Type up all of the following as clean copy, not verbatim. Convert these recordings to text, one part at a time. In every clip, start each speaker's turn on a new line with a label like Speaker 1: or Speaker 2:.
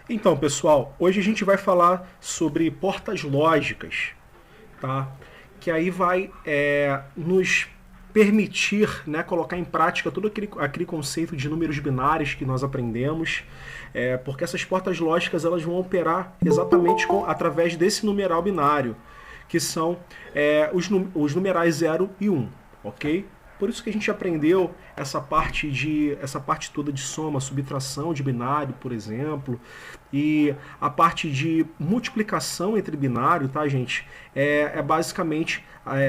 Speaker 1: Então, pessoal, hoje a gente vai falar sobre portas lógicas, tá? Que aí vai nos permitir, né, colocar em prática todo aquele conceito de números binários que nós aprendemos, porque essas portas lógicas elas vão operar exatamente através desse numeral binário, que são os numerais 0 e 1, ok? Por isso que a gente aprendeu essa parte toda de soma, subtração de binário, por exemplo, e a parte de multiplicação entre binário, tá, gente? Basicamente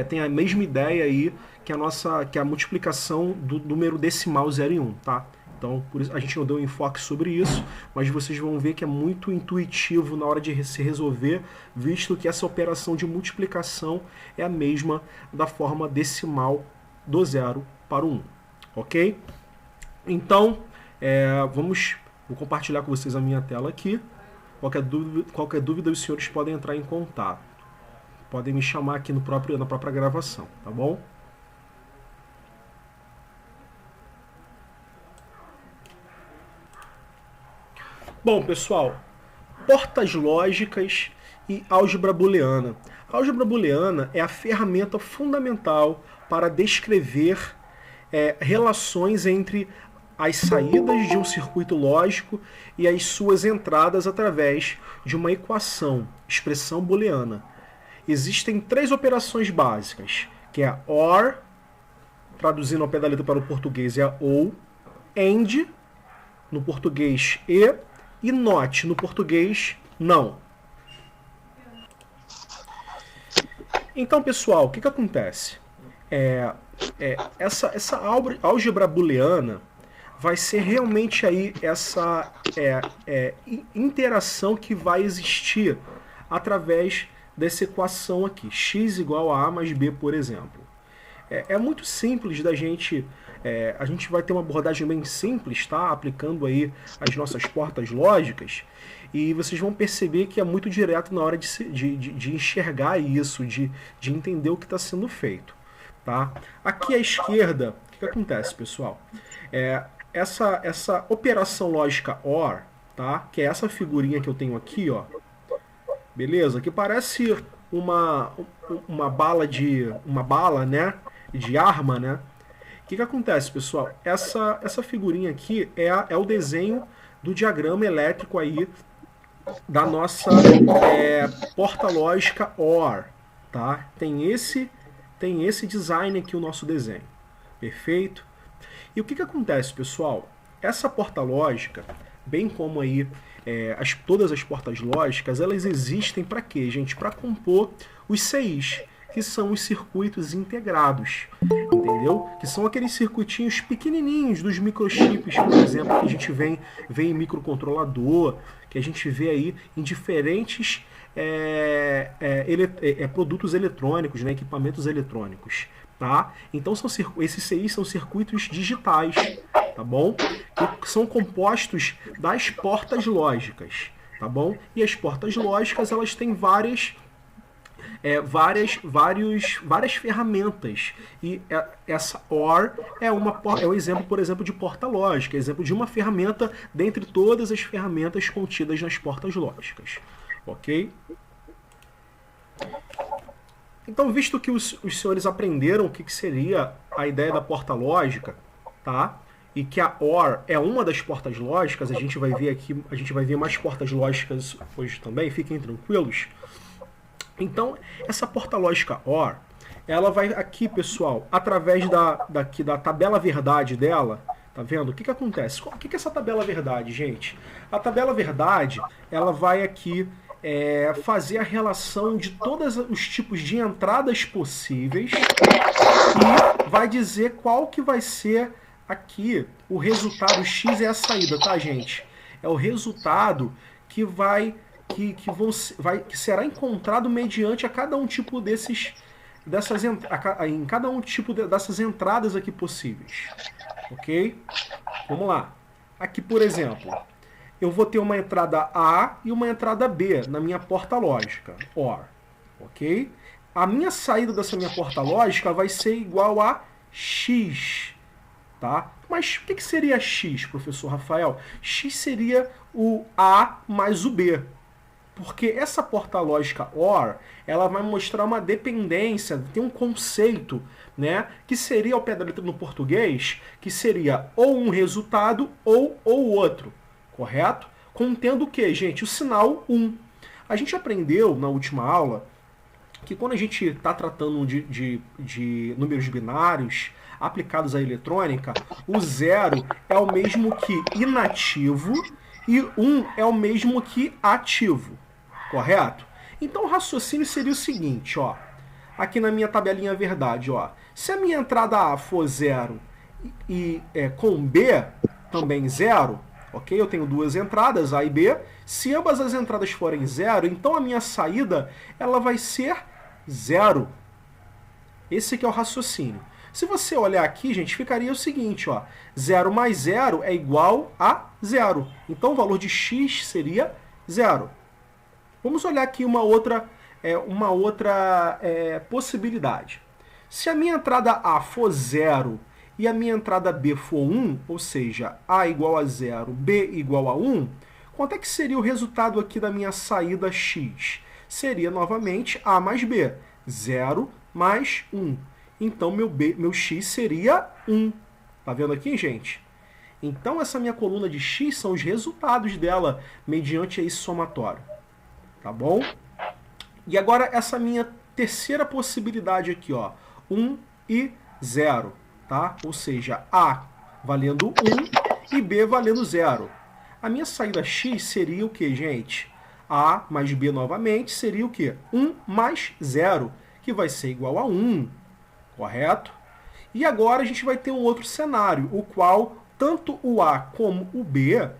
Speaker 1: tem a mesma ideia aí que a multiplicação do número decimal 0 e 1, tá? Então, por isso, a gente não deu enfoque sobre isso, mas vocês vão ver que é muito intuitivo na hora de se resolver, visto que essa operação de multiplicação é a mesma da forma decimal do 0 para o 1, ok? Então, vou compartilhar com vocês a minha tela aqui. Qualquer dúvida, os senhores podem entrar em contato. Podem me chamar aqui na própria gravação, tá bom? Bom, pessoal, portas lógicas e álgebra booleana. A álgebra booleana é a ferramenta fundamental para descrever relações entre as saídas de um circuito lógico e as suas entradas através de uma equação, expressão booleana. Existem três operações básicas, que é a OR, traduzindo ao pé da letra para o português é a OU, AND, no português e NOT, no português não. Então, pessoal, o que acontece? Essa álgebra booleana vai ser realmente aí essa interação que vai existir através dessa equação aqui, x igual a mais b, por exemplo. É muito simples da gente... a gente vai ter uma abordagem bem simples, tá? Aplicando aí as nossas portas lógicas, e vocês vão perceber que é muito direto na hora de enxergar isso, de entender o que está sendo feito. Tá? Aqui à esquerda, o que acontece, pessoal? Essa operação lógica OR, tá? Que é essa figurinha que eu tenho aqui, ó, beleza? Que parece uma bala, né? De arma, né? O que acontece, pessoal? Essa figurinha aqui é o desenho do diagrama elétrico aí da nossa porta lógica OR, tá? Tem esse design aqui, o nosso desenho. Perfeito? E o que acontece, pessoal? Essa porta lógica, bem como aí todas as portas lógicas, elas existem para quê, gente? Para compor os CIs, que são os circuitos integrados, entendeu? Que são aqueles circuitinhos pequenininhos dos microchips, por exemplo, que a gente vê em microcontrolador, que a gente vê aí em diferentes produtos eletrônicos, né, equipamentos eletrônicos, tá? Então esses CIs são circuitos digitais, tá bom? Que são compostos das portas lógicas, tá bom? E as portas lógicas, elas têm várias ferramentas, e essa OR é um exemplo, por exemplo, de porta lógica, exemplo de uma ferramenta dentre todas as ferramentas contidas nas portas lógicas, ok? Então, visto que os senhores aprenderam o que seria a ideia da porta lógica, tá? E que a OR é uma das portas lógicas, a gente vai ver mais portas lógicas hoje também, fiquem tranquilos. Então, essa porta lógica OR, ela vai aqui, pessoal, através da tabela verdade dela, tá vendo? O que acontece? O que é essa tabela verdade, gente? A tabela verdade, ela vai aqui fazer a relação de todos os tipos de entradas possíveis e vai dizer qual que vai ser aqui o resultado. X é a saída, tá, gente? É o resultado que que será encontrado mediante a cada um tipo dessas entradas aqui possíveis, ok? Vamos lá. Aqui, por exemplo, eu vou ter uma entrada A e uma entrada B na minha porta lógica, OR, ok? A minha saída dessa minha porta lógica vai ser igual a X, tá? Mas o que seria x, professor Rafael? X seria o A mais o B. Porque essa porta lógica OR, ela vai mostrar uma dependência, tem um conceito, né, que seria ao pé da letra no português, que seria ou um resultado ou outro, correto? Contendo o que, gente? O sinal 1. A gente aprendeu na última aula que quando a gente está tratando de números binários aplicados à eletrônica, o 0 é o mesmo que inativo e 1 é o mesmo que ativo, correto? Então o raciocínio seria o seguinte, ó, aqui na minha tabelinha verdade, ó, se a minha entrada A for 0 e com B também 0, ok? Eu tenho duas entradas, A e B. Se ambas as entradas forem 0, então a minha saída ela vai ser 0. Esse aqui é o raciocínio. Se você olhar aqui, gente, ficaria o seguinte, ó, 0 mais 0 é igual a 0. Então o valor de x seria 0. Vamos olhar aqui uma outra possibilidade. Se a minha entrada A for 0 e a minha entrada B for 1, ou seja, A igual a 0, B igual a 1, quanto é que seria o resultado aqui da minha saída x? Seria novamente A mais B, 0 mais 1. Então meu x seria 1. Tá vendo aqui, gente? Então essa minha coluna de x são os resultados dela mediante esse somatório. Tá bom? E agora essa minha terceira possibilidade aqui, ó, 1 e 0, tá? Ou seja, A valendo 1 e B valendo 0. A minha saída x seria o que, gente? A mais B novamente seria o que? 1 mais 0, que vai ser igual a 1, correto? E agora a gente vai ter um outro cenário, o qual tanto o A como o B,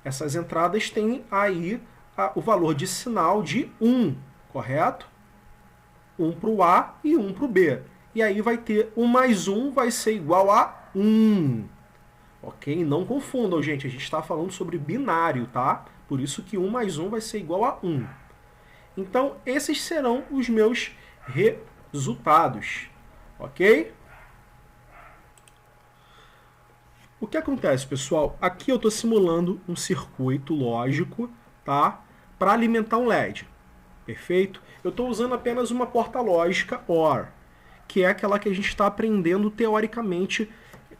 Speaker 1: essas entradas têm aí o valor de sinal de 1, correto? 1 para o A e 1 para o B. E aí vai ter 1 mais 1 vai ser igual a 1. Ok? Não confundam, gente. A gente está falando sobre binário, tá? Por isso que 1 mais 1 vai ser igual a 1. Então, esses serão os meus resultados. Ok? O que acontece, pessoal? Aqui eu estou simulando um circuito lógico, tá? Para alimentar um LED. Perfeito? Eu estou usando apenas uma porta lógica OR, que é aquela que a gente está aprendendo teoricamente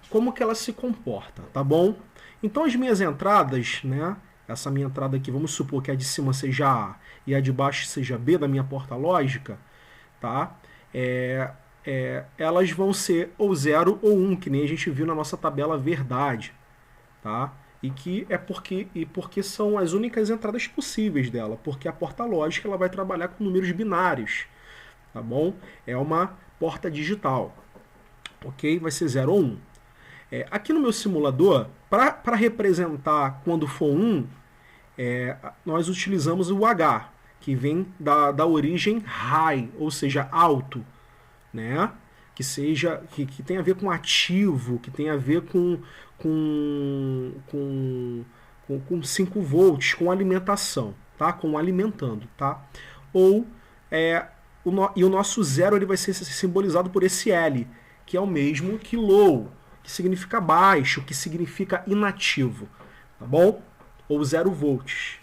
Speaker 1: como que ela se comporta, tá bom? Então as minhas entradas, né? Essa minha entrada aqui, vamos supor que a de cima seja A e a de baixo seja B da minha porta lógica, tá? Elas vão ser ou 0 ou 1, que nem a gente viu na nossa tabela verdade, tá? E que porque são as únicas entradas possíveis dela, porque a porta lógica ela vai trabalhar com números binários, tá bom? É uma porta digital, ok? Vai ser 0 ou 1. Aqui no meu simulador, para representar quando for 1, nós utilizamos o H, que vem da origem high, ou seja, alto, né? Que tem a ver com ativo, que tem a ver com 5 volts, com alimentação, tá? Com alimentando, tá? E o nosso 0 ele vai ser simbolizado por esse L, que é o mesmo que low, que significa baixo, que significa inativo, tá bom? Ou 0 volts.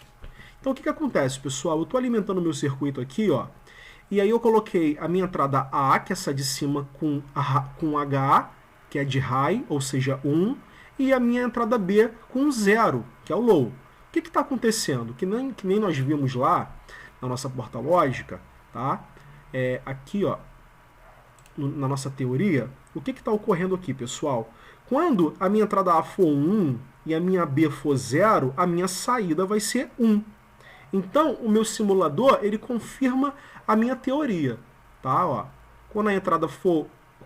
Speaker 1: Então o que acontece, pessoal? Eu estou alimentando o meu circuito aqui, ó, e aí eu coloquei a minha entrada A, que é essa de cima, com H, que é de high, ou seja, 1, e a minha entrada B com 0, que é o low. O que está acontecendo? Que nem nós vimos lá na nossa porta lógica, tá? Aqui, ó, na nossa teoria, o que está ocorrendo aqui, pessoal? Quando a minha entrada A for 1 e a minha B for 0, a minha saída vai ser 1. Então, o meu simulador, ele confirma a minha teoria, tá? Ó, quando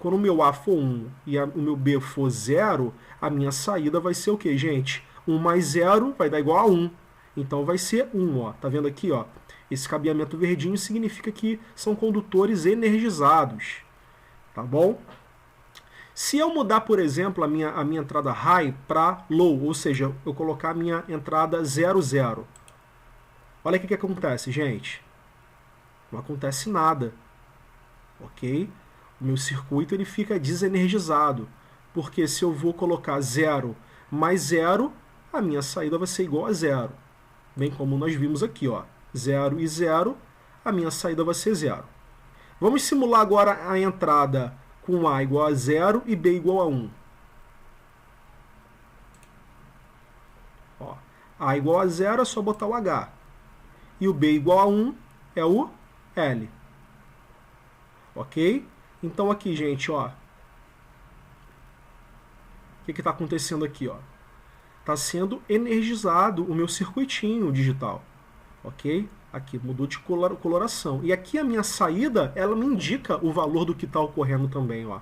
Speaker 1: o meu A for 1 e o meu B for 0, a minha saída vai ser o quê, gente? 1 mais 0 vai dar igual a 1. Então vai ser 1, ó. Tá vendo aqui, ó? Esse cabeamento verdinho significa que são condutores energizados, tá bom? Se eu mudar, por exemplo, a minha entrada high para low, ou seja, eu colocar a minha entrada 0, 0. Olha o que acontece, gente. Não acontece nada, ok? O meu circuito ele fica desenergizado, porque se eu vou colocar 0 mais 0, a minha saída vai ser igual a 0. Bem como nós vimos aqui, ó, 0 e 0, a minha saída vai ser 0. Vamos simular agora a entrada com A igual a 0 e B igual a 1. Ó, A igual a 0 é só botar o H. E o B igual a 1 é o L. Ok? Então aqui, gente, ó, o que está acontecendo aqui? Está sendo energizado o meu circuitinho digital. Ok? Aqui mudou de coloração. E aqui a minha saída, ela me indica o valor do que está ocorrendo também. Ó.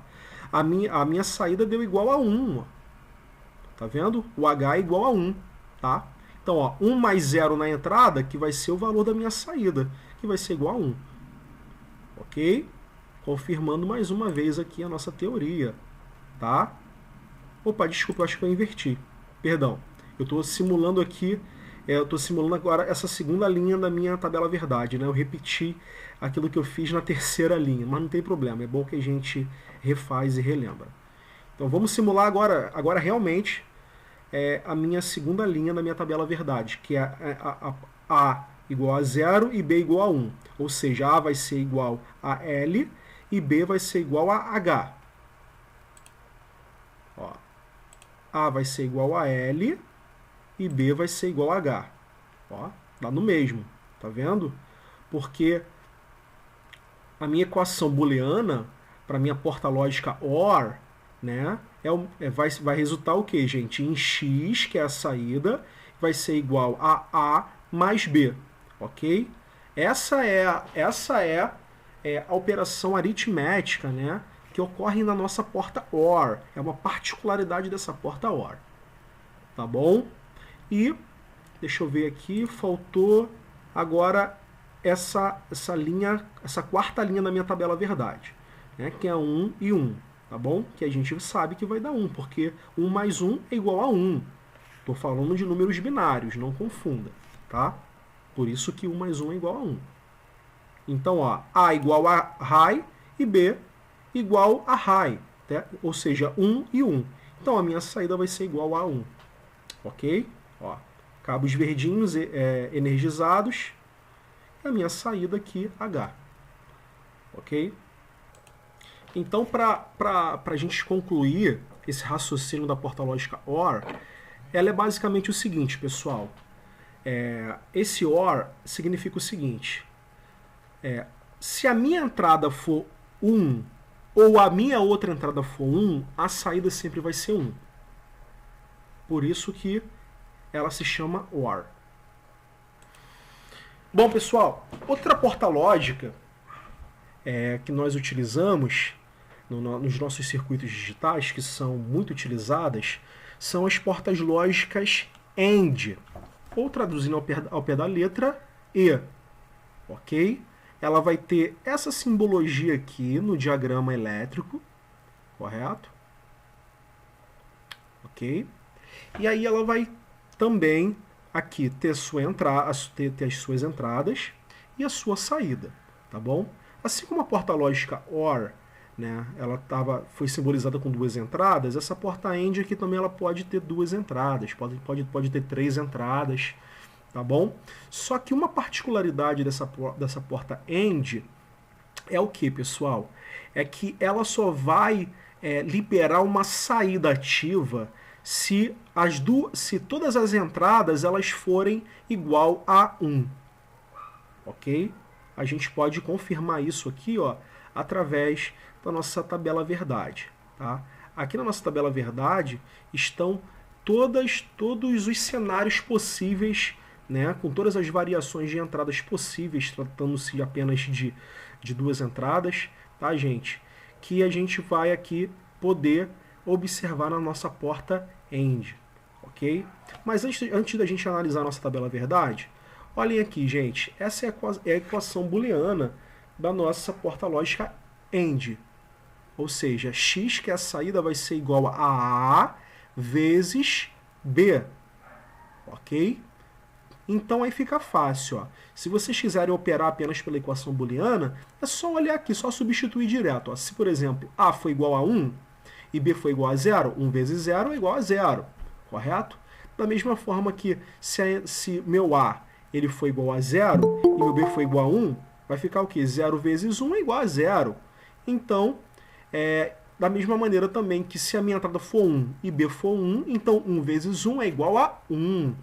Speaker 1: A minha saída deu igual a 1. Ó. Tá vendo? O H é igual a 1. Tá? Então, ó, 1 mais 0 na entrada, que vai ser o valor da minha saída, que vai ser igual a 1. Ok? Confirmando mais uma vez aqui a nossa teoria. Tá? Opa, desculpa, eu acho que eu inverti. Perdão. Eu estou simulando aqui, eu estou simulando agora essa segunda linha da minha tabela verdade, né? Eu repeti aquilo que eu fiz na terceira linha, mas não tem problema, é bom que a gente refaz e relembra. Então vamos simular agora realmente a minha segunda linha da minha tabela verdade, que é A igual a 0 e B igual a 1. Ou seja, A vai ser igual a L e B vai ser igual a H. Ó, A vai ser igual a L e B vai ser igual a H. Ó, dá no mesmo, tá vendo? Porque a minha equação booleana, para minha porta lógica OR, né, vai resultar o que, gente? Em x, que é a saída, vai ser igual a A mais B, ok? Essa é a operação aritmética, né, que ocorre na nossa porta OR. É uma particularidade dessa porta OR. Tá bom? E, deixa eu ver aqui, faltou agora essa quarta linha da minha tabela verdade, né, que é 1 e 1, tá bom? Que a gente sabe que vai dar 1, porque 1 mais 1 é igual a 1. Estou falando de números binários, não confunda, tá? Por isso que 1 mais 1 é igual a 1. Então, ó, A igual a high e B igual a high, né? Ou seja, 1 e 1. Então, a minha saída vai ser igual a 1. Ok? Ó, cabos verdinhos energizados. E a minha saída aqui, H. Ok? Então, para a gente concluir esse raciocínio da porta lógica OR, ela é basicamente o seguinte, pessoal. Esse OR significa o seguinte. Se a minha entrada for 1 ou a minha outra entrada for 1, a saída sempre vai ser 1. Por isso que ela se chama OR. Bom, pessoal, outra porta lógica que nós utilizamos nos nossos circuitos digitais, que são muito utilizadas, são as portas lógicas AND, ou traduzindo ao pé da letra, E. Ok? Ela vai ter essa simbologia aqui no diagrama elétrico, correto? Ok? E aí ela vai também aqui ter as suas entradas e a sua saída, tá bom? Assim como a porta lógica OR, né, foi simbolizada com 2 entradas, essa porta AND aqui também ela pode ter 2 entradas, pode ter 3 entradas, tá bom? Só que uma particularidade dessa porta AND é o que, pessoal? É que ela só vai liberar uma saída ativa se todas as entradas elas forem igual a 1. Ok? A gente pode confirmar isso aqui, ó, através da nossa tabela verdade. Tá? Aqui na nossa tabela verdade estão todos os cenários possíveis, né, com todas as variações de entradas possíveis, tratando-se apenas de 2 entradas, tá, gente? Que a gente vai aqui poder observar na nossa porta AND, ok? Mas antes da gente analisar a nossa tabela verdade, olhem aqui, gente, essa é a equação booleana da nossa porta lógica AND, ou seja, x, que é a saída, vai ser igual a A vezes B, ok? Então aí fica fácil, ó. Se vocês quiserem operar apenas pela equação booleana, é só olhar aqui, só substituir direto, ó. Se, por exemplo, A foi igual a 1, e B foi igual a zero, 1 vezes 0 é igual a 0, correto? Da mesma forma que se meu A ele foi igual a 0 e meu B foi igual a 1, vai ficar o quê? 0 vezes 1 é igual a 0. Então, da mesma maneira também que se a minha entrada for 1 e B for 1, então 1 vezes 1 é igual a 1.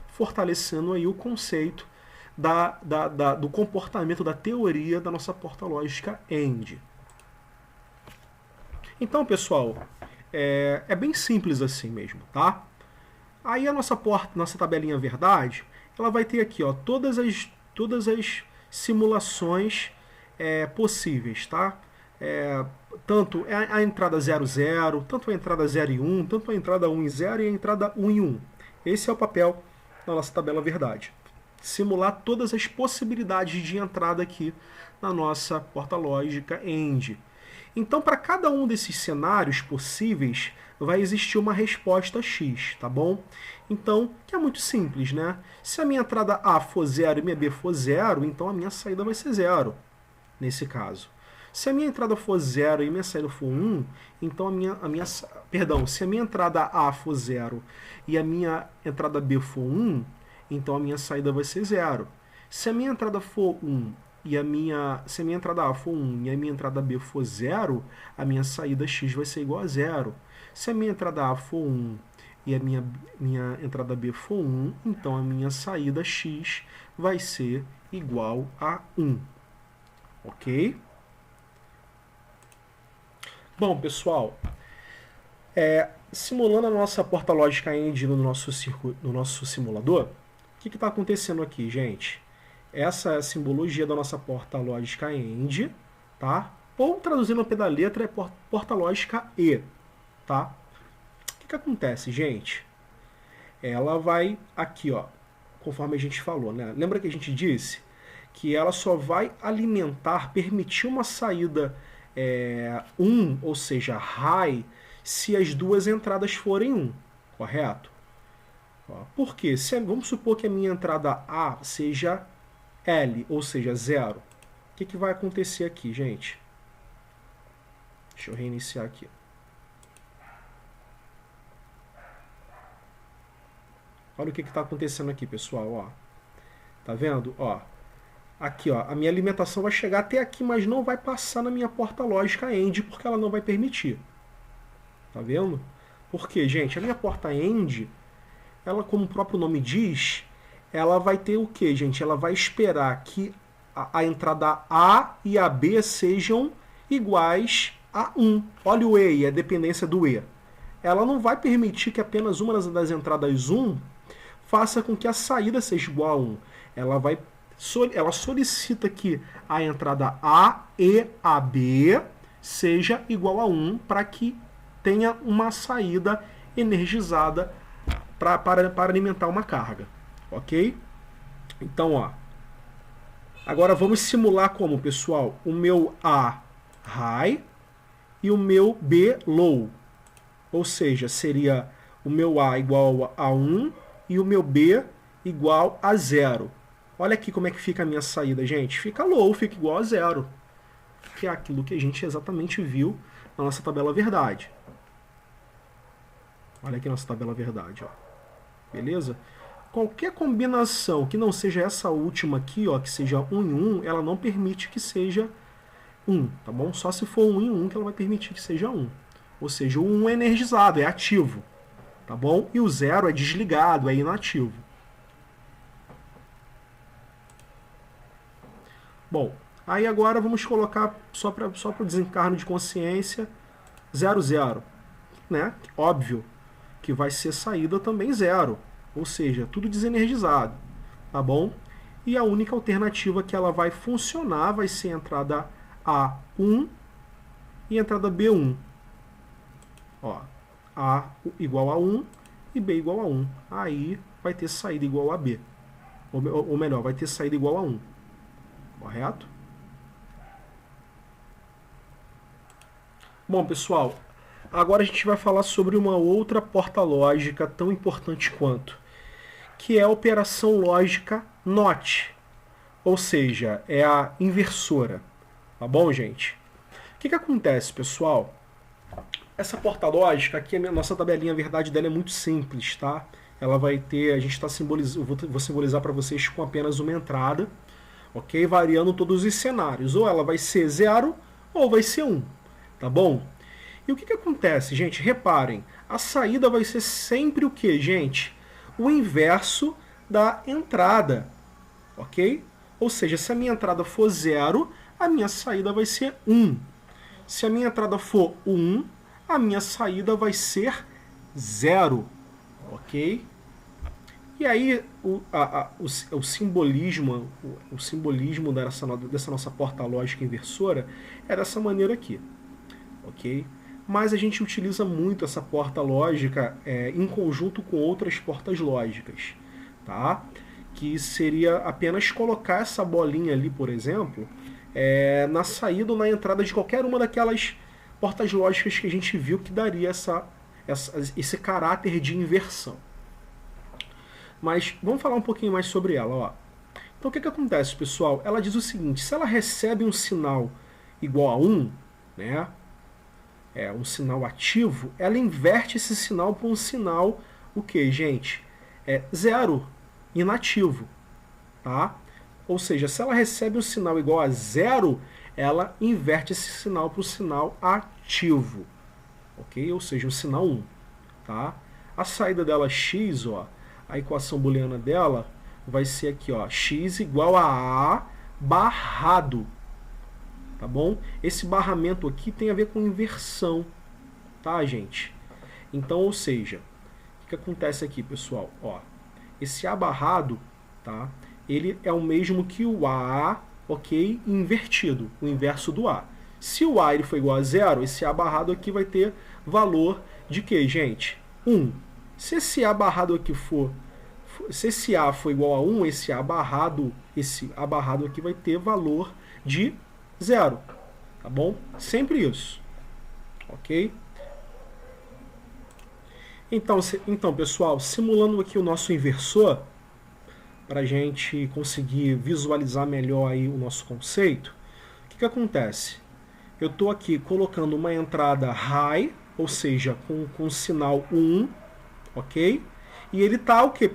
Speaker 1: Fortalecendo aí o conceito do comportamento, da teoria da nossa porta lógica AND. Então, pessoal, é bem simples assim mesmo, tá? Aí a nossa tabelinha verdade, ela vai ter aqui, ó, todas as simulações possíveis, tá? Tanto a entrada 0, 0, tanto a entrada 0 e 1, tanto a entrada 1 e 0 e a entrada 1 e 1. Esse é o papel da nossa tabela verdade. Simular todas as possibilidades de entrada aqui na nossa porta lógica AND. Então, para cada um desses cenários possíveis, vai existir uma resposta X, tá bom? Então, que é muito simples, né? Se a minha entrada A for 0 e minha B for 0, então a minha saída vai ser 0, nesse caso. Se a minha entrada for 0 e minha saída for 1, então se a minha entrada A for 0 e a minha entrada B for 1, então a minha saída vai ser 0. Se a minha entrada for 1 se a minha entrada A for 1 e a minha entrada B for 0, a minha saída X vai ser igual a 0. Se a minha entrada A for 1 e a minha entrada B for 1, então a minha saída X vai ser igual a 1. Ok? Bom, pessoal, simulando a nossa porta lógica AND no nosso simulador, o que está acontecendo aqui, gente? Essa é a simbologia da nossa porta lógica AND, tá? Ou, traduzindo ao pé da letra, é porta lógica E, tá? O que acontece, gente? Ela vai aqui, ó, conforme a gente falou, né? Lembra que a gente disse que ela só vai alimentar, permitir uma saída 1, ou seja, high, se as duas entradas forem 1, correto? Por quê? Vamos supor que a minha entrada A seja L, ou seja, 0. O que vai acontecer aqui, gente? Deixa eu reiniciar aqui. Olha o que está acontecendo aqui, pessoal. Ó. Tá vendo? Ó. Aqui, ó, a minha alimentação vai chegar até aqui, mas não vai passar na minha porta lógica AND, porque ela não vai permitir. Tá vendo? Por quê, gente? A minha porta AND, ela, como o próprio nome diz, ela vai ter o quê, gente? Ela vai esperar que a entrada A e a B sejam iguais a 1. Olha o E, a dependência do E. Ela não vai permitir que apenas uma das entradas 1 faça com que a saída seja igual a 1. Ela solicita que a entrada A e a B seja igual a 1 para que tenha uma saída energizada para alimentar uma carga. Ok? Então, ó. Agora vamos simular como, pessoal? O meu A high e o meu B low. Ou seja, seria o meu A igual a 1 e o meu B igual a 0. Olha aqui como é que fica a minha saída, gente. Fica low, fica igual a 0. Que é aquilo que a gente exatamente viu na nossa tabela verdade. Olha aqui a nossa tabela verdade, ó. Beleza? Qualquer combinação que não seja essa última aqui, ó, que seja 1 em 1, ela não permite que seja 1, tá bom? Só se for 1 em 1 que ela vai permitir que seja 1. Ou seja, o 1 é energizado, é ativo, tá bom? E o 0 é desligado, é inativo. Bom, aí agora vamos colocar só para o desencarno de consciência 0, 0, né? Óbvio que vai ser saída também 0. Ou seja, tudo desenergizado, tá bom? E a única alternativa que ela vai funcionar vai ser a entrada A1 e a entrada B1. Ó, A igual a 1 e B igual a 1. Aí vai ter saída igual a B. Ou melhor, vai ter saída igual a 1. Correto? Bom, pessoal, agora a gente vai falar sobre uma outra porta lógica tão importante quanto, que é a operação lógica NOT, ou seja, é a inversora. Tá bom, gente? O que acontece, pessoal? Essa porta lógica, aqui a nossa tabelinha, a verdade dela é muito simples, tá? Ela vai ter, a gente está simbolizando, vou simbolizar para vocês com apenas uma entrada, ok? Variando todos os cenários. Ou ela vai ser 0 ou vai ser 1, tá bom? E o que acontece, gente? Reparem, a saída vai ser sempre o que, gente? O inverso da entrada, ok? Ou seja, se a minha entrada for 0, a minha saída vai ser 1. Se a minha entrada for 1, a minha saída vai ser 0, ok? E aí o simbolismo dessa nossa porta lógica inversora é dessa maneira aqui, ok? Mas a gente utiliza muito essa porta lógica em conjunto com outras portas lógicas, tá? Que seria apenas colocar essa bolinha ali, por exemplo, na saída ou na entrada de qualquer uma daquelas portas lógicas que a gente viu que daria esse caráter de inversão. Mas vamos falar um pouquinho mais sobre ela. Ó. Então o que acontece, pessoal? Ela diz o seguinte, se ela recebe um sinal igual a 1, né, um sinal ativo, ela inverte esse sinal para um sinal, o que, gente? 0, inativo. Tá? Ou seja, se ela recebe um sinal igual a 0, ela inverte esse sinal para o sinal ativo. Ok? Ou seja, o sinal 1. Tá? A saída dela x, ó, a equação booleana dela vai ser aqui, ó, x igual a barrado. Tá bom? Esse barramento aqui tem a ver com inversão. Tá, gente? Então, ou seja, o que acontece aqui, pessoal? Ó, esse A barrado, tá? Ele é o mesmo que o A, ok? Invertido, o inverso do A. Se o A ele for igual a 0, esse A barrado aqui vai ter valor de quê, gente? 1. Se esse A barrado aqui se esse A for igual a 1, esse A barrado aqui vai ter valor de 0. Tá bom? Sempre isso. Ok? Então, pessoal, simulando aqui o nosso inversor, para a gente conseguir visualizar melhor aí o nosso conceito, o que acontece? Eu estou aqui colocando uma entrada high, ou seja, com sinal 1, ok? E ele está o quê?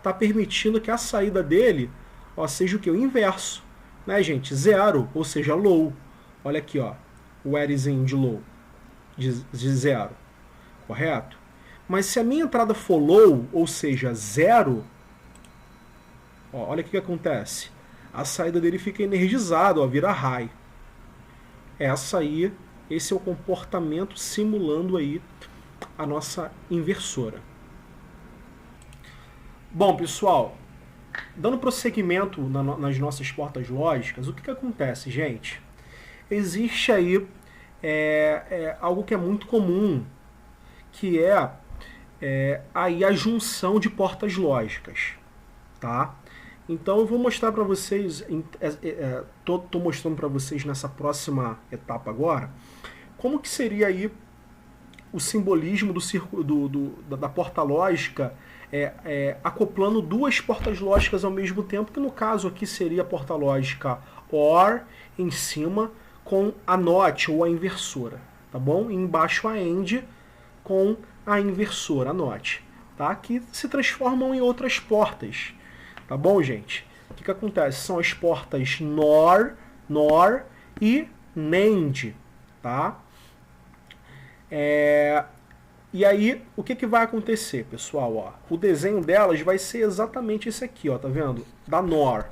Speaker 1: Tá permitindo que a saída dele, ó, seja o quê? O inverso, né, gente? 0, ou seja, low. Olha aqui, ó, o wherezinho de low, de 0, correto? Mas se a minha entrada for low, ou seja, 0, ó, olha o que acontece. A saída dele fica energizada, ó, vira high. Esse é o comportamento simulando aí a nossa inversora. Bom, pessoal, dando prosseguimento nas nossas portas lógicas, o que acontece, gente? Existe aí algo que é muito comum, que aí a junção de portas lógicas, tá? Então eu vou mostrar para vocês, estou mostrando para vocês nessa próxima etapa agora, como que seria aí o simbolismo da porta lógica acoplando duas portas lógicas ao mesmo tempo, que no caso aqui seria a porta lógica OR em cima com a NOT ou a inversora, tá bom? E embaixo a AND com a inversora, a NOT, tá? Que se transformam em outras portas. Tá bom, gente? O que acontece? São as portas NOR e NAND, tá? E aí, o que vai acontecer, pessoal? Ó, o desenho delas vai ser exatamente esse aqui, ó, tá vendo? Da NOR.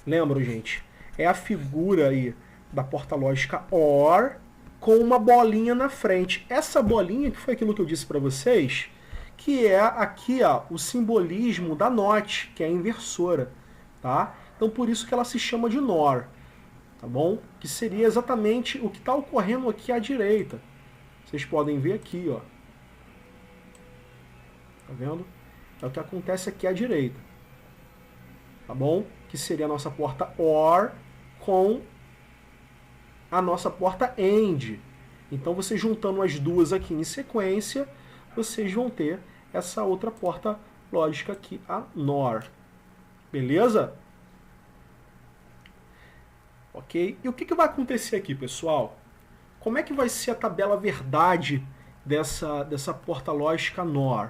Speaker 1: Lembram, gente? É a figura aí da porta lógica OR com uma bolinha na frente. Essa bolinha, que foi aquilo que eu disse para vocês, que é aqui, ó, o simbolismo da NOT, que é a inversora, tá? Então por isso que ela se chama de NOR, tá bom? Que seria exatamente o que está ocorrendo aqui à direita. Vocês podem ver aqui, ó. Tá vendo? É o que acontece aqui à direita, tá bom? Que seria a nossa porta OR com a nossa porta AND. Então você juntando as duas aqui em sequência, vocês vão ter essa outra porta lógica aqui, a NOR. Beleza? Ok? E o que vai acontecer aqui, pessoal? como é que vai ser a tabela verdade dessa porta lógica NOR?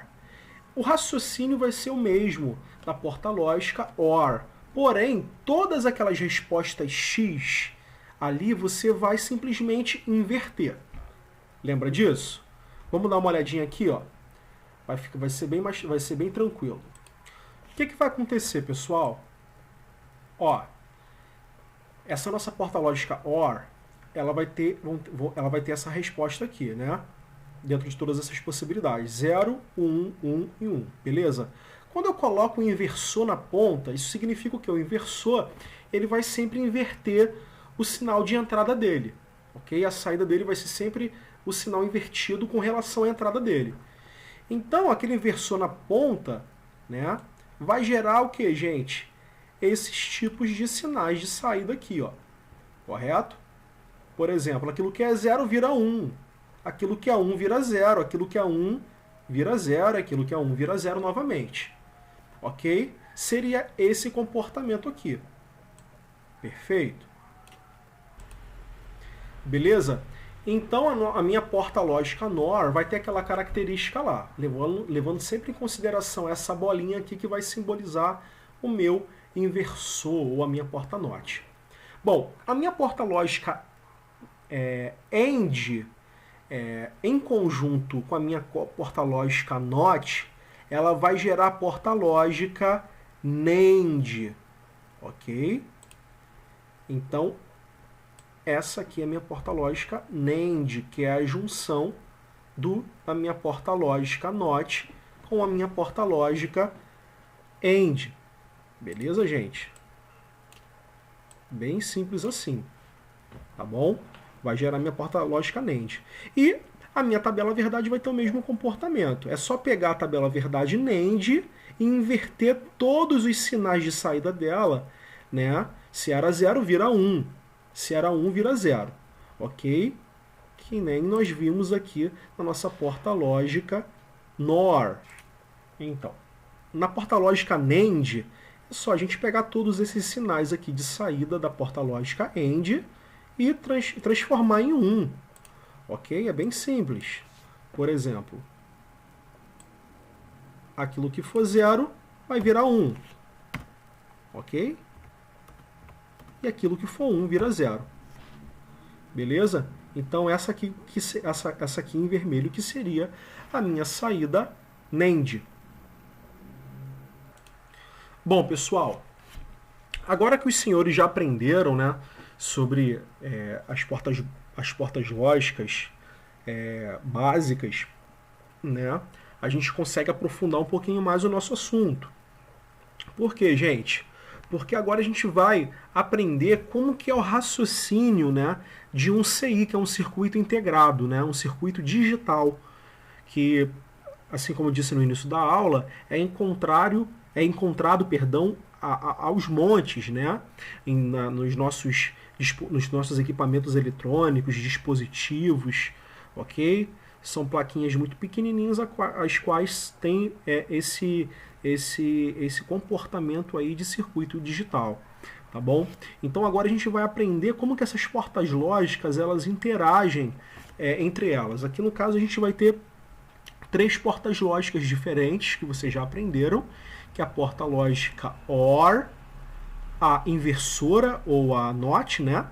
Speaker 1: O raciocínio vai ser o mesmo da porta lógica OR. Porém, todas aquelas respostas X ali você vai simplesmente inverter. Lembra disso? Vamos dar uma olhadinha aqui, ó. Vai ser bem tranquilo. O que vai acontecer, pessoal? Ó, essa nossa porta lógica OR, ela vai ter essa resposta aqui, né? Dentro de todas essas possibilidades. 0, 1, 1 e 1, beleza? Quando eu coloco o inversor na ponta, isso significa o quê? O inversor, ele vai sempre inverter o sinal de entrada dele, ok? A saída dele vai ser sempre o sinal invertido com relação à entrada dele. Então, aquele inversor na ponta, né, vai gerar o que, gente? Esses tipos de sinais de saída aqui, ó. Correto? Por exemplo, aquilo que é 0 vira 1. Aquilo que é 1 vira 0. Aquilo que é 1 vira 0. Aquilo que é 1 vira 0 novamente. Ok? Seria esse comportamento aqui. Perfeito? Beleza? Então, a minha porta lógica NOR vai ter aquela característica lá, levando sempre em consideração essa bolinha aqui que vai simbolizar o meu inversor ou a minha porta NOT. Bom, a minha porta lógica AND, em conjunto com a minha porta lógica NOT, ela vai gerar a porta lógica NAND, ok? Então, essa aqui é a minha porta lógica NAND, que é a junção da minha porta lógica NOT com a minha porta lógica AND. Beleza, gente? Bem simples assim. Tá bom? Vai gerar minha porta lógica NAND. E a minha tabela verdade vai ter o mesmo comportamento. É só pegar a tabela verdade NAND e inverter todos os sinais de saída dela, né? Se era 0, vira 1. Se era 1, vira 0. Ok? Que nem nós vimos aqui na nossa porta lógica NOR. Então, na porta lógica NAND, é só a gente pegar todos esses sinais aqui de saída da porta lógica AND e transformar em 1. Ok? É bem simples. Por exemplo, aquilo que for 0 vai virar 1. Ok? E aquilo que for 1 vira 0. Beleza? Então essa aqui em vermelho que seria a minha saída NAND. Bom, pessoal, agora que os senhores já aprenderam, né, sobre as portas lógicas básicas, né, a gente consegue aprofundar um pouquinho mais o nosso assunto. Por quê, gente? Porque agora a gente vai aprender como que é o raciocínio, né, de um CI, que é um circuito integrado, né, um circuito digital, que, assim como eu disse no início da aula, é encontrado aos montes, né, nos nossos equipamentos eletrônicos, dispositivos, ok? São plaquinhas muito pequenininhas as quais têm esse comportamento aí de circuito digital, tá bom? Então agora a gente vai aprender como que essas portas lógicas elas interagem entre elas. Aqui no caso a gente vai ter 3 portas lógicas diferentes que vocês já aprenderam, que é a porta lógica OR, a inversora ou a NOT, né?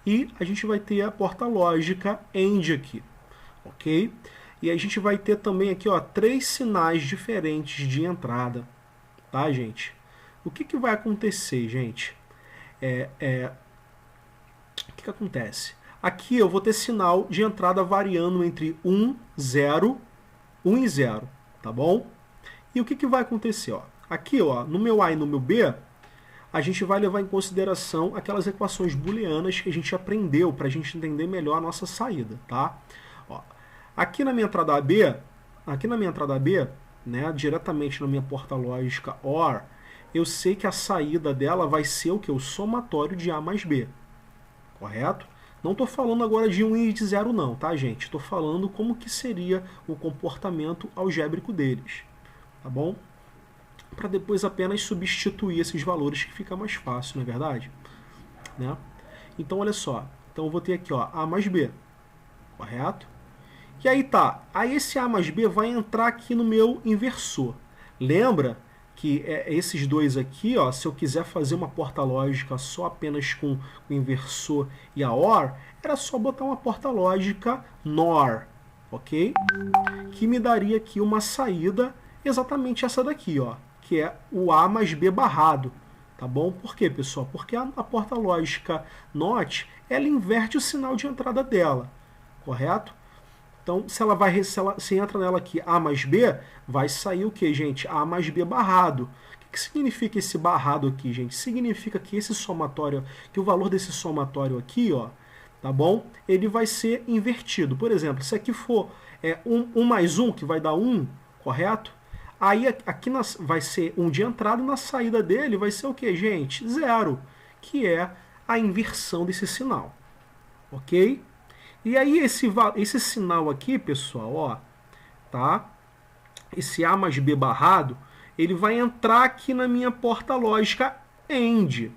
Speaker 1: E a gente vai ter a porta lógica AND aqui, ok? E a gente vai ter também aqui, ó, 3 sinais diferentes de entrada, tá, gente? O que vai acontecer, gente? O que acontece? Aqui eu vou ter sinal de entrada variando entre 1, 0, 1 e 0, tá bom? E o que vai acontecer, ó? Aqui, ó, no meu A e no meu B, a gente vai levar em consideração aquelas equações booleanas que a gente aprendeu para a gente entender melhor a nossa saída, tá? Ó, aqui na minha entrada B, né, diretamente na minha porta lógica OR, eu sei que a saída dela vai ser o que? O somatório de A mais B, correto? Não estou falando agora de 1 e de 0 não, tá, gente? Estou falando como que seria o comportamento algébrico deles, tá bom? Para depois apenas substituir esses valores que fica mais fácil, não é verdade? Né? Então, olha só. Então, eu vou ter aqui, ó, A mais B. correto? E aí tá, aí esse A mais B vai entrar aqui no meu inversor. Lembra que esses dois aqui, ó, se eu quiser fazer uma porta lógica só apenas com o inversor e a OR, era só botar uma porta lógica NOR, ok? Que me daria aqui uma saída exatamente essa daqui, ó, que é o A mais B barrado. Tá bom? Por quê, pessoal? Porque a porta lógica NOT, ela inverte o sinal de entrada dela, correto? Então, se entra nela aqui A mais B, vai sair o que, gente? A mais B barrado. O que significa esse barrado aqui, gente? Significa que esse somatório, que o valor desse somatório aqui, ó, tá bom? Ele vai ser invertido. Por exemplo, se aqui for 1 mais 1, que vai dar 1, correto? Aí aqui vai ser 1 de entrada e na saída dele vai ser o que, gente? 0, que é a inversão desse sinal. Ok? E aí esse sinal aqui, pessoal, ó, tá? Esse A mais B barrado, ele vai entrar aqui na minha porta lógica AND,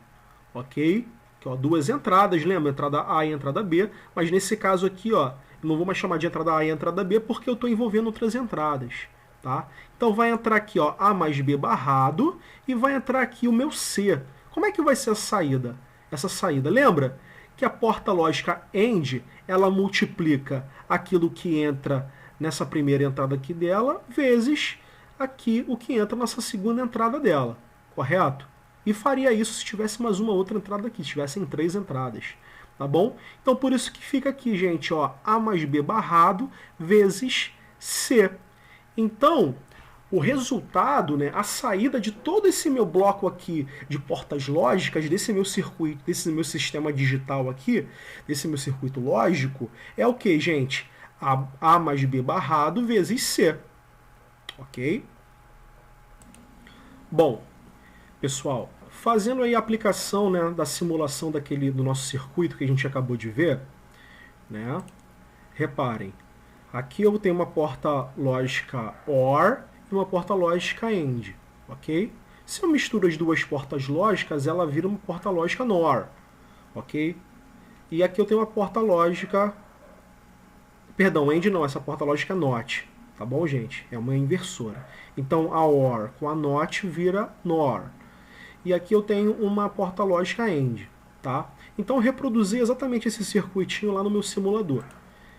Speaker 1: ok? Que, ó, duas entradas, lembra? Entrada A e entrada B, mas nesse caso aqui, ó, eu não vou mais chamar de entrada A e entrada B porque eu estou envolvendo outras entradas, tá? Então vai entrar aqui, ó, A mais B barrado e vai entrar aqui o meu C. Como é que vai ser a saída? Essa saída, lembra? Que a porta lógica AND, ela multiplica aquilo que entra nessa primeira entrada aqui dela, vezes aqui o que entra nessa segunda entrada dela, correto? E faria isso se tivesse mais uma outra entrada aqui, se tivessem 3 entradas, tá bom? Então por isso que fica aqui, gente, ó, A mais B barrado vezes C. Então, o resultado, né, a saída de todo esse meu bloco aqui de portas lógicas, desse meu circuito, desse meu sistema digital aqui, desse meu circuito lógico, é o que, gente? A mais B barrado vezes C. Ok? Bom, pessoal, fazendo aí a aplicação, né, da simulação do nosso circuito que a gente acabou de ver, né? Reparem, aqui eu tenho uma porta lógica OR e uma porta lógica AND, ok? Se eu misturo as duas portas lógicas, ela vira uma porta lógica NOR, ok? E aqui eu tenho uma porta lógica... Perdão, AND não, essa porta lógica é NOT, tá bom, gente? É uma inversora. Então a OR com a NOT vira NOR. E aqui eu tenho uma porta lógica AND, tá? Então eu reproduzi exatamente esse circuitinho lá no meu simulador,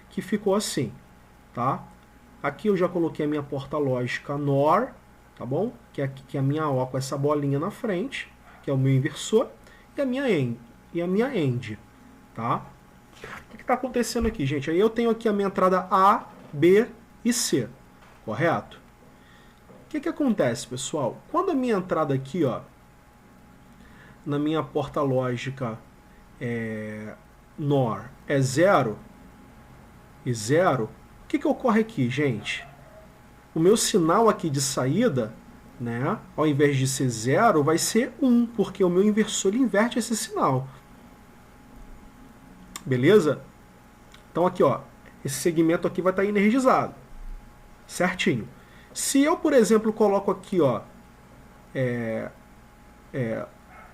Speaker 1: que ficou assim, tá? Aqui eu já coloquei a minha porta lógica NOR, tá bom? Que é a minha O com essa bolinha na frente, que é o meu inversor, e a minha AND, tá? O que está acontecendo aqui, gente? Aí eu tenho aqui a minha entrada A, B e C, correto? O que acontece, pessoal? Quando a minha entrada aqui, ó, na minha porta lógica NOR é 0 e 0, o que ocorre aqui, gente? O meu sinal aqui de saída, né, ao invés de ser 0, vai ser 1, porque o meu inversor ele inverte esse sinal. Beleza? Então aqui, ó, esse segmento aqui vai estar energizado. Certinho. Se eu, por exemplo, coloco aqui, ó,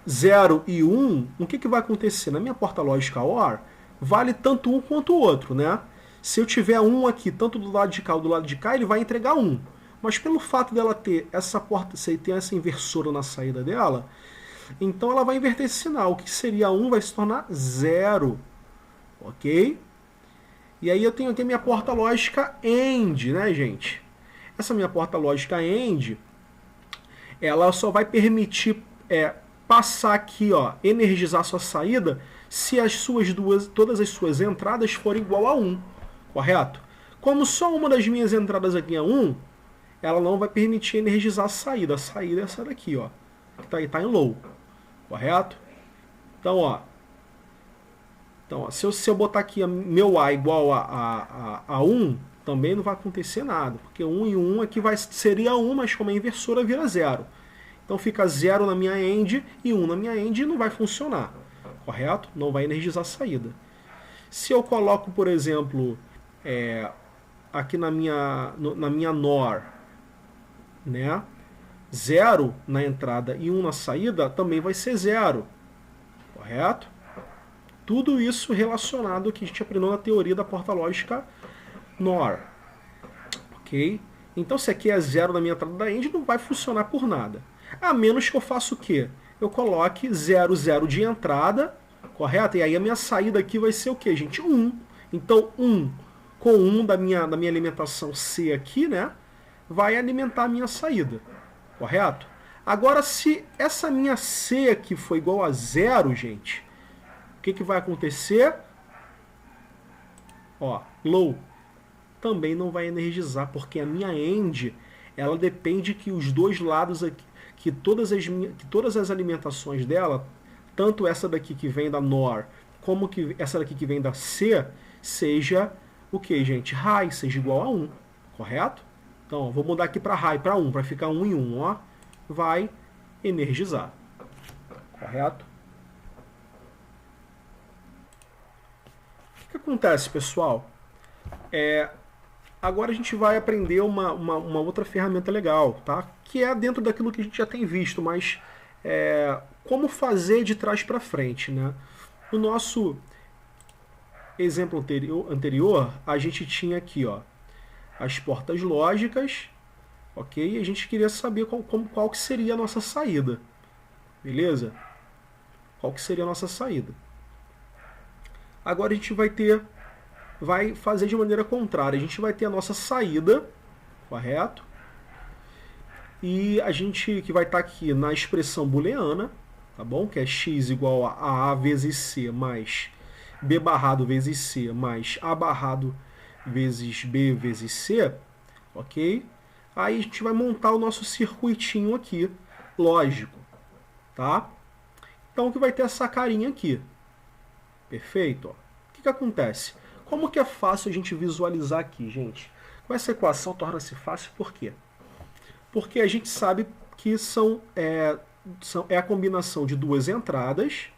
Speaker 1: 0 e 1, o que vai acontecer? Na minha porta lógica OR, vale tanto um quanto o outro, né? Se eu tiver 1 aqui, tanto do lado de cá ou do lado de cá, ele vai entregar 1. Mas pelo fato dela ter essa porta, se ter essa inversora na saída dela, então ela vai inverter esse sinal. O que seria 1 vai se tornar 0. Ok? E aí eu tenho aqui a minha porta lógica AND, né, gente? Essa minha porta lógica AND, ela só vai permitir passar aqui, ó, energizar sua saída, se todas as suas entradas forem igual a 1, correto? Como só uma das minhas entradas aqui é 1, ela não vai permitir energizar a saída. A saída é essa daqui, ó, que tá em low, correto? Então, ó, se eu botar aqui meu A igual a 1, também não vai acontecer nada, porque 1 e 1 aqui seria 1, mas como é inversora vira 0. Então fica 0 na minha AND e 1 na minha AND e não vai funcionar, correto? Não vai energizar a saída. Se eu coloco, por exemplo, aqui na minha NOR, né, 0 na entrada e 1 na saída, também vai ser 0, correto? Tudo isso relacionado ao que a gente aprendeu na teoria da porta lógica NOR. Ok? Então se aqui é 0 na minha entrada da AND, não vai funcionar por nada. A menos que eu faça o quê? Eu coloque 0, 0 de entrada, correto? E aí a minha saída aqui vai ser o quê, gente? 1. Então 1 com 1 da minha alimentação C aqui, né? Vai alimentar a minha saída, correto? Agora, se essa minha C aqui for igual a 0, gente, o que vai acontecer? Ó, low. Também não vai energizar, porque a minha AND, ela depende que os dois lados aqui, que todas as alimentações dela, tanto essa daqui que vem da NOR, como que essa daqui que vem da C, seja o que, gente? High, seja igual a 1, correto? Então, ó, vou mudar aqui para high, para 1, para ficar 1 em 1, ó. Vai energizar, correto? O que acontece, pessoal? Agora a gente vai aprender uma outra ferramenta legal, tá? Que é dentro daquilo que a gente já tem visto, mas como fazer de trás para frente, né? No nosso exemplo anterior, a gente tinha aqui, ó, as portas lógicas, ok? E a gente queria saber qual que seria a nossa saída, beleza? Qual que seria a nossa saída? Agora a gente vai fazer de maneira contrária. A gente vai ter a nossa saída, correto? E a gente que vai estar aqui na expressão booleana, tá bom? Que é x igual a A vezes C mais B barrado vezes C mais A barrado vezes B vezes C, ok? Aí a gente vai montar o nosso circuitinho aqui, lógico, tá? Então que vai ter essa carinha aqui, perfeito? Ó. O que acontece? Como que é fácil a gente visualizar aqui, gente? Com essa equação torna-se fácil por quê? Porque a gente sabe que é a combinação de duas entradas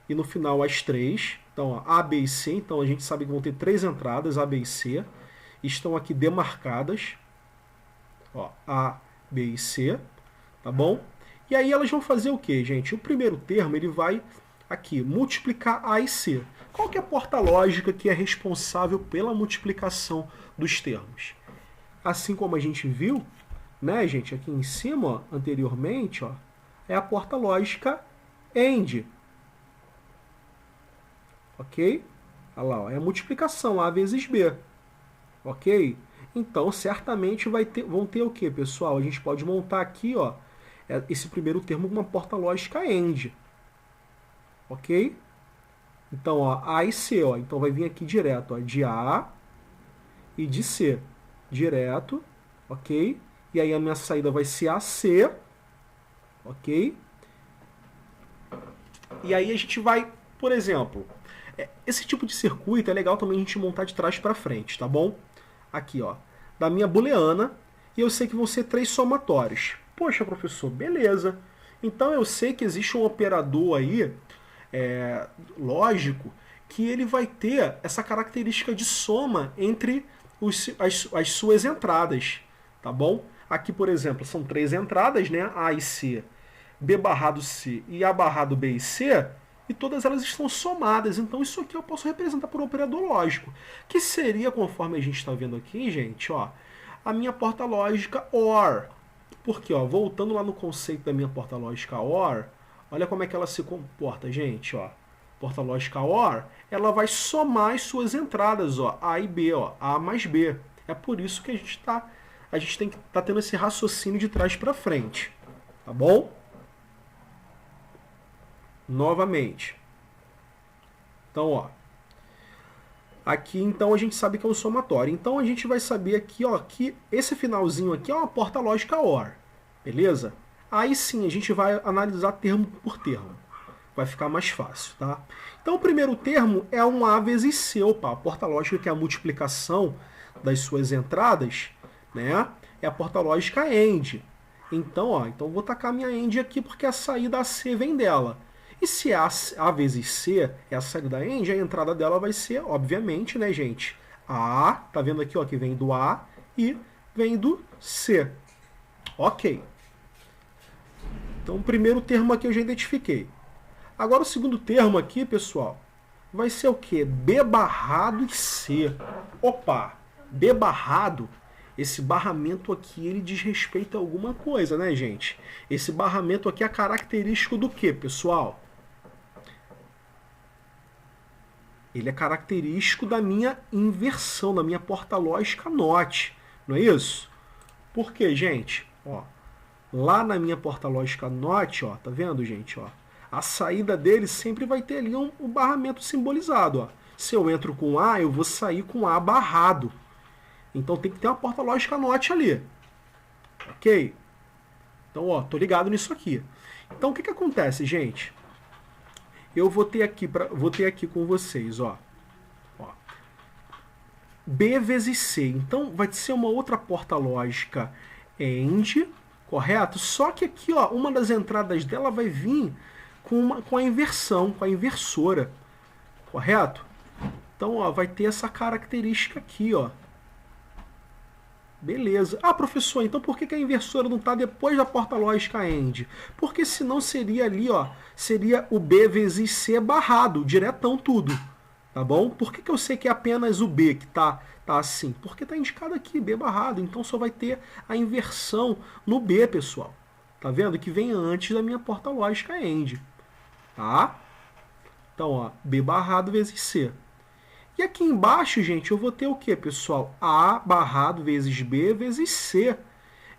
Speaker 1: e no final as três. Então, ó, A, B e C. Então a gente sabe que vão ter três entradas, A, B e C. Estão aqui demarcadas. Ó, A, B e C. Tá bom? E aí elas vão fazer o quê, gente? O primeiro termo ele vai aqui multiplicar A e C. Qual que é a porta lógica que é responsável pela multiplicação dos termos? Assim como a gente viu, né, gente, aqui em cima, ó, anteriormente, ó, é a porta lógica AND. Ok? Olha lá, ó, é a multiplicação, A vezes B. Ok? Então, certamente vão ter o que, pessoal? A gente pode montar aqui, ó, esse primeiro termo com uma porta lógica AND. Ok? Então, ó, A e C, ó, então vai vir aqui direto, ó, de A e de C, direto, ok? E aí a minha saída vai ser AC, ok? E aí a gente vai, por exemplo, esse tipo de circuito é legal também a gente montar de trás para frente, tá bom? Aqui, ó, da minha booleana, e eu sei que vão ser três somatórios. Poxa, professor, beleza. Então eu sei que existe um operador aí, lógico, que ele vai ter essa característica de soma entre as suas entradas, tá bom? Aqui, por exemplo, são três entradas, né? A e C, B barrado C e A barrado B e C, e todas elas estão somadas. Então isso aqui eu posso representar por um operador lógico, que seria, conforme a gente está vendo aqui, gente, ó, a minha porta lógica OR. Porque, ó, voltando lá no conceito da minha porta lógica OR, olha como é que ela se comporta, gente, ó. Porta lógica OR, ela vai somar as suas entradas, ó, A e B, ó, A mais B. É por isso que a gente tem que estar tendo esse raciocínio de trás para frente, tá bom? Novamente. Então, ó, aqui então a gente sabe que é um somatório. Então a gente vai saber aqui, ó, que esse finalzinho aqui é uma porta lógica OR, beleza? Aí sim a gente vai analisar termo por termo. Vai ficar mais fácil, tá? Então o primeiro termo é um A vezes C, opa, a porta lógica que é a multiplicação das suas entradas, né? É a porta lógica AND. Então, ó, então eu vou tacar minha AND aqui porque a saída AC vem dela. E se A vezes C é a saída da AND, a entrada dela vai ser, obviamente, né, gente? A, tá vendo aqui, ó, que vem do A e vem do C. Ok. Então o primeiro termo aqui eu já identifiquei. Agora o segundo termo aqui, pessoal, vai ser o quê? B barrado e C. Opa, B barrado, esse barramento aqui, ele diz respeito a alguma coisa, né, gente? Esse barramento aqui é característico do quê, pessoal? Ele é característico da minha inversão, da minha porta lógica NOT, não é isso? Por quê, gente? Ó, lá na minha porta lógica NOT, ó, tá vendo, gente? Ó, a saída dele sempre vai ter ali um barramento simbolizado. Ó. Se eu entro com A, eu vou sair com A barrado. Então tem que ter uma porta lógica NOT ali. Ok? Então, ó, tô ligado nisso aqui. Então, o que acontece, gente? Eu vou ter aqui com vocês, ó. B vezes C. Então, vai ser uma outra porta lógica AND, correto? Só que aqui, ó, uma das entradas dela vai vir com a inversão, com a inversora, correto? Então, ó, vai ter essa característica aqui, ó. Beleza. Ah, professor, então por que a inversora não está depois da porta lógica AND? Porque senão seria ali, ó, seria o B vezes C barrado, diretão tudo. Tá bom? Por que eu sei que é apenas o B que tá assim? Porque tá indicado aqui, B barrado. Então só vai ter a inversão no B, pessoal. Tá vendo? Que vem antes da minha porta lógica AND. Tá? Então, ó, B barrado vezes C. E aqui embaixo, gente, eu vou ter o que, pessoal? A barrado vezes B vezes C.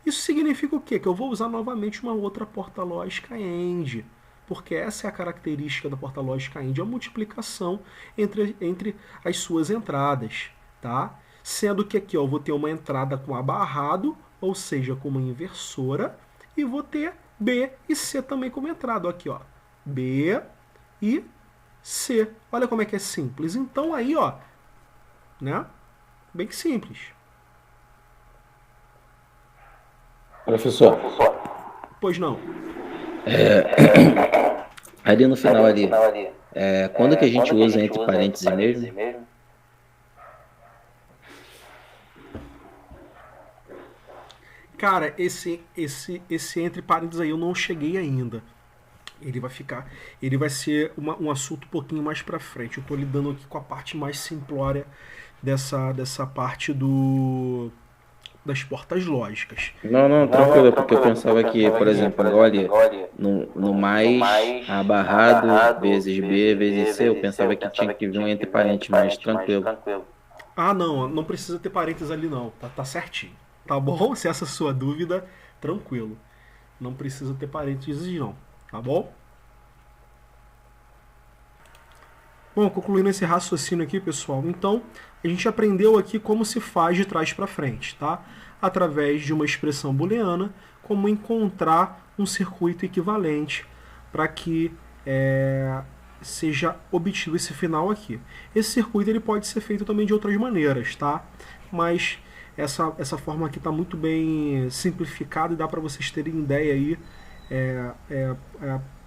Speaker 1: Isso significa o quê? Que eu vou usar novamente uma outra porta lógica AND. Porque essa é a característica da porta lógica AND, a multiplicação entre as suas entradas. Tá? Sendo que aqui ó, eu vou ter uma entrada com A barrado, ou seja, com uma inversora, e vou ter B e C também como entrada. Aqui, ó, B e C. Olha como é que é simples. Então aí, ó, né? Bem simples.
Speaker 2: Professor,
Speaker 1: Pois não.
Speaker 2: ali no final ali, quando que a gente usa entre parênteses mesmo?
Speaker 1: Cara, esse entre parênteses aí eu não cheguei ainda. Ele vai ser um assunto um pouquinho mais pra frente. Eu tô lidando aqui com a parte mais simplória dessa parte das portas lógicas.
Speaker 2: Não, tranquilo, porque eu pensava que, por exemplo, igual ali, no mais A barrado vezes B vezes C, eu pensava que tinha que vir um entre parênteses, mas tranquilo.
Speaker 1: Ah, não precisa ter parênteses ali não, tá certinho. Tá bom? Se essa é a sua dúvida, tranquilo. Não precisa ter parênteses não, tá bom? Bom, concluindo esse raciocínio aqui, pessoal, então a gente aprendeu aqui como se faz de trás para frente, tá? Através de uma expressão booleana, como encontrar um circuito equivalente para que seja obtido esse final aqui. Esse circuito ele pode ser feito também de outras maneiras, tá? Mas essa forma aqui está muito bem simplificada e dá para vocês terem ideia aí,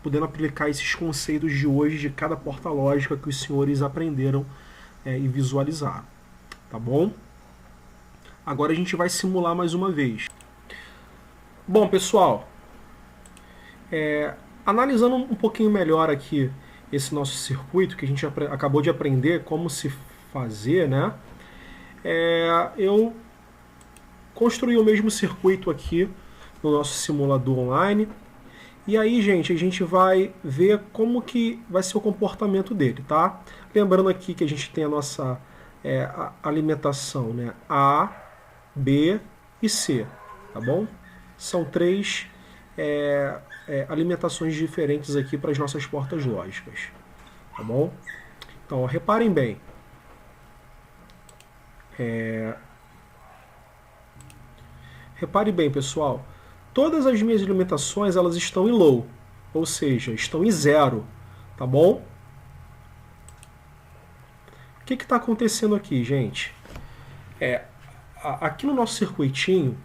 Speaker 1: podendo aplicar esses conceitos de hoje de cada porta lógica que os senhores aprenderam e visualizaram. Tá bom? Agora a gente vai simular mais uma vez. Bom, pessoal, analisando um pouquinho melhor aqui esse nosso circuito que a gente acabou de aprender como se fazer, né? Eu construí o mesmo circuito aqui no nosso simulador online. E aí, gente, a gente vai ver como que vai ser o comportamento dele, tá? Lembrando aqui que a gente tem a nossa alimentação, né? A, B e C, tá bom? São três alimentações diferentes aqui para as nossas portas lógicas, tá bom? Então, ó, reparem bem. Repare bem, pessoal. Todas as minhas alimentações elas estão em low, ou seja, estão em zero, tá bom? O que está acontecendo aqui, gente? Aqui no nosso circuitinho,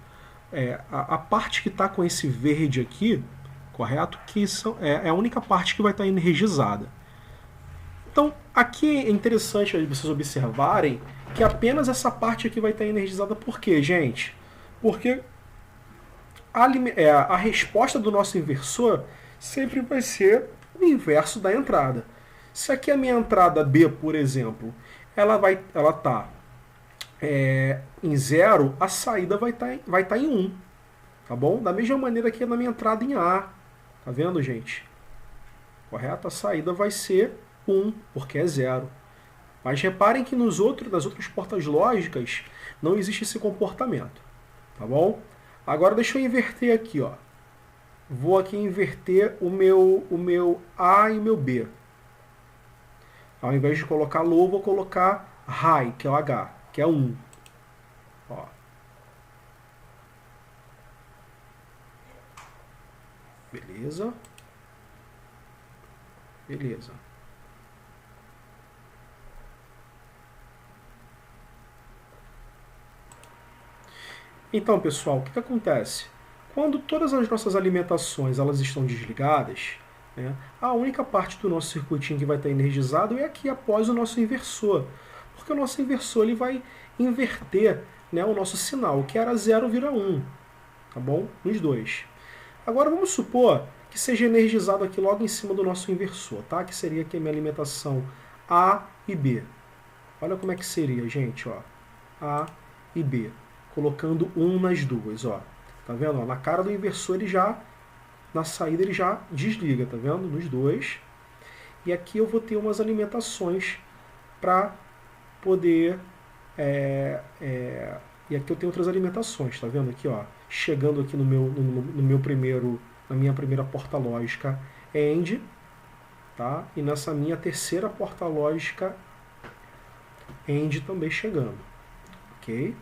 Speaker 1: a parte que está com esse verde aqui, correto? Que é a única parte que vai estar energizada. Então, aqui é interessante vocês observarem que apenas essa parte aqui vai estar energizada. Por quê, gente? Porque a resposta do nosso inversor sempre vai ser o inverso da entrada. Se aqui a minha entrada B, por exemplo, ela tá em 0, a saída vai tá em 1. Tá bom? Da mesma maneira que na minha entrada em A. Tá vendo, gente? Correto? A saída vai ser 1, porque é 0. Mas reparem que nas outras portas lógicas não existe esse comportamento. Tá bom? Agora deixa eu inverter aqui, ó. Vou aqui inverter o meu A e o meu B. Ao invés de colocar low, vou colocar high, que é o H, que é 1. Ó. Beleza. Beleza. Então, pessoal, o que acontece? Quando todas as nossas alimentações elas estão desligadas, né, a única parte do nosso circuitinho que vai estar energizado é aqui após o nosso inversor. Porque o nosso inversor ele vai inverter, né, o nosso sinal, o que era 0 vira 1. Tá bom? Nos dois. Agora vamos supor que seja energizado aqui logo em cima do nosso inversor, tá? Que seria aqui a minha alimentação A e B. Olha como é que seria, gente, ó. A e B. Colocando 1 nas duas, ó. Tá vendo? Ó, na cara do inversor ele já, na saída ele já desliga, tá vendo? Nos dois. E aqui eu vou ter umas alimentações para poder... E aqui eu tenho outras alimentações, tá vendo aqui, ó? Chegando aqui no meu primeiro, na minha primeira porta lógica AND, tá? E nessa minha terceira porta lógica AND também chegando, ok?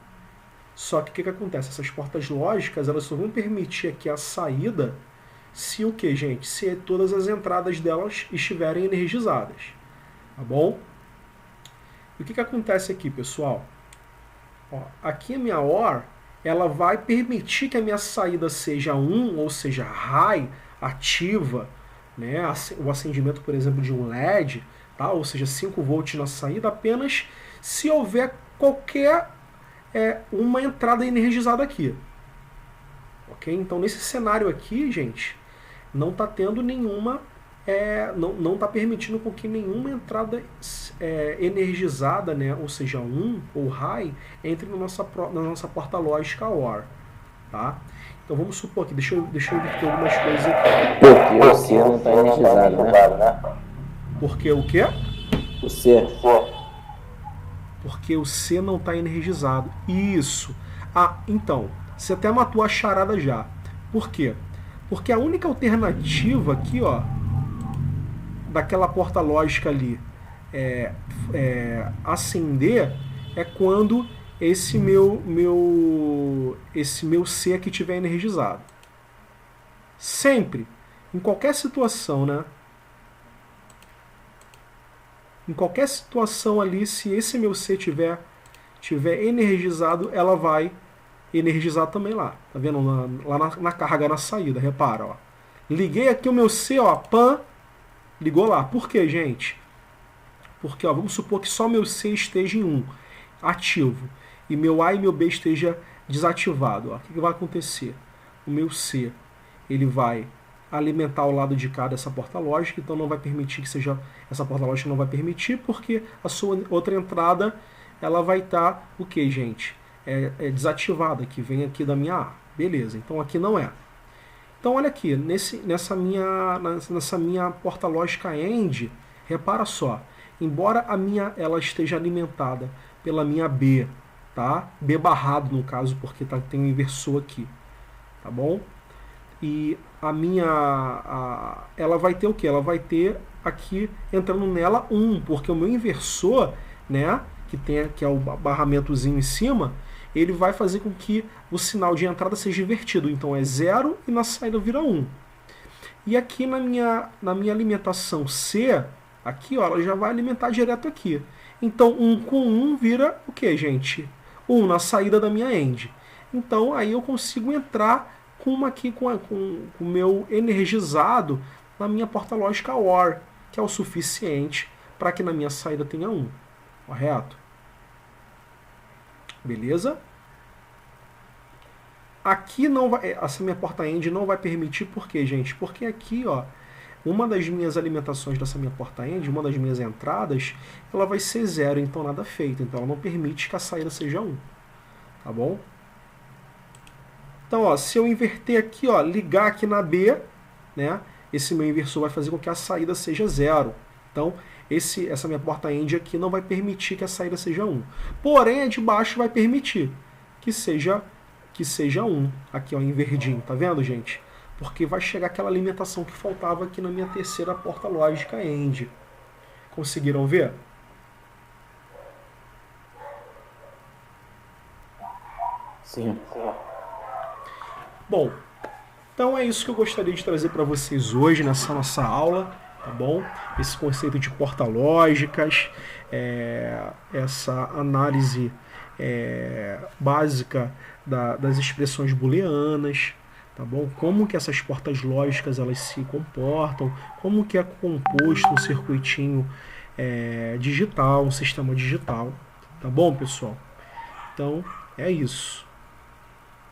Speaker 1: Só que o que acontece? Essas portas lógicas, elas só vão permitir aqui a saída se o que, gente? Se todas as entradas delas estiverem energizadas, tá bom? E o que acontece aqui, pessoal? Ó, aqui a minha OR, ela vai permitir que a minha saída seja 1, ou seja, high, ativa, né? O acendimento, por exemplo, de um LED, tá? Ou seja, 5 volts na saída, apenas se houver qualquer uma entrada energizada aqui. Ok? Então, nesse cenário aqui, gente, não está tendo nenhuma... não está permitindo com que nenhuma entrada energizada, né, ou seja, 1 ou high, entre na nossa porta lógica OR. Tá? Então vamos supor aqui, deixa eu inverter algumas coisas aqui.
Speaker 2: Porque o C não está energizado, né?
Speaker 1: Porque o quê?
Speaker 2: O C.
Speaker 1: Porque o C não está energizado. Isso. Ah, então, você até matou a charada já. Por quê? Porque a única alternativa aqui, ó, daquela porta lógica ali acender é quando esse meu C aqui estiver energizado. Sempre, em qualquer situação, né? Em qualquer situação ali, se esse meu C tiver energizado, ela vai energizar também lá. Tá vendo? Lá na carga, na saída, repara, ó. Liguei aqui o meu C, ó, pan, ligou lá. Por quê, gente? Porque, ó, vamos supor que só meu C esteja em 1, ativo, e meu A e meu B esteja desativado. Ó. O que vai acontecer? O meu C, ele vai alimentar o lado de cá dessa porta lógica, então não vai permitir que seja... Essa porta lógica não vai permitir, porque a sua outra entrada, ela vai estar, o que, gente? Desativada, que vem aqui da minha A. Beleza, então aqui não é. Então olha aqui, nessa minha porta lógica AND, repara só, embora a minha ela esteja alimentada pela minha B, tá? B barrado no caso, porque tem um inversor aqui, tá bom? E a minha, ela vai ter o que? Ela vai ter aqui, entrando nela 1, porque o meu inversor, né, que é o barramentozinho em cima, ele vai fazer com que o sinal de entrada seja invertido. Então é 0 e na saída vira 1. E aqui na minha alimentação C, aqui, ó, ela já vai alimentar direto aqui. Então 1 com 1 vira o que, gente? 1 na saída da minha AND. Então aí eu consigo entrar com o meu energizado na minha porta lógica OR, que é o suficiente para que na minha saída tenha 1. Correto? Beleza? Aqui não vai, essa minha porta AND não vai permitir, por quê, gente? Porque aqui, ó, uma das minhas alimentações dessa minha porta END, uma das minhas entradas, ela vai ser 0, então nada feito. Então ela não permite que a saída seja 1. Tá bom? Então, ó, se eu inverter aqui, ó, ligar aqui na B, né, esse meu inversor vai fazer com que a saída seja 0. Então, essa minha porta END aqui não vai permitir que a saída seja 1. Porém, a de baixo vai permitir que seja 1. Aqui, ó, em verdinho. Tá vendo, gente? Porque vai chegar aquela alimentação que faltava aqui na minha terceira porta lógica END. Conseguiram ver?
Speaker 2: Sim.
Speaker 1: Bom, então é isso que eu gostaria de trazer para vocês hoje nessa nossa aula, tá bom? Esse conceito de porta-lógicas, essa análise básica das expressões booleanas, tá bom? Como que essas portas lógicas elas se comportam, como que é composto um circuitinho digital, um sistema digital, tá bom, pessoal? Então, é isso.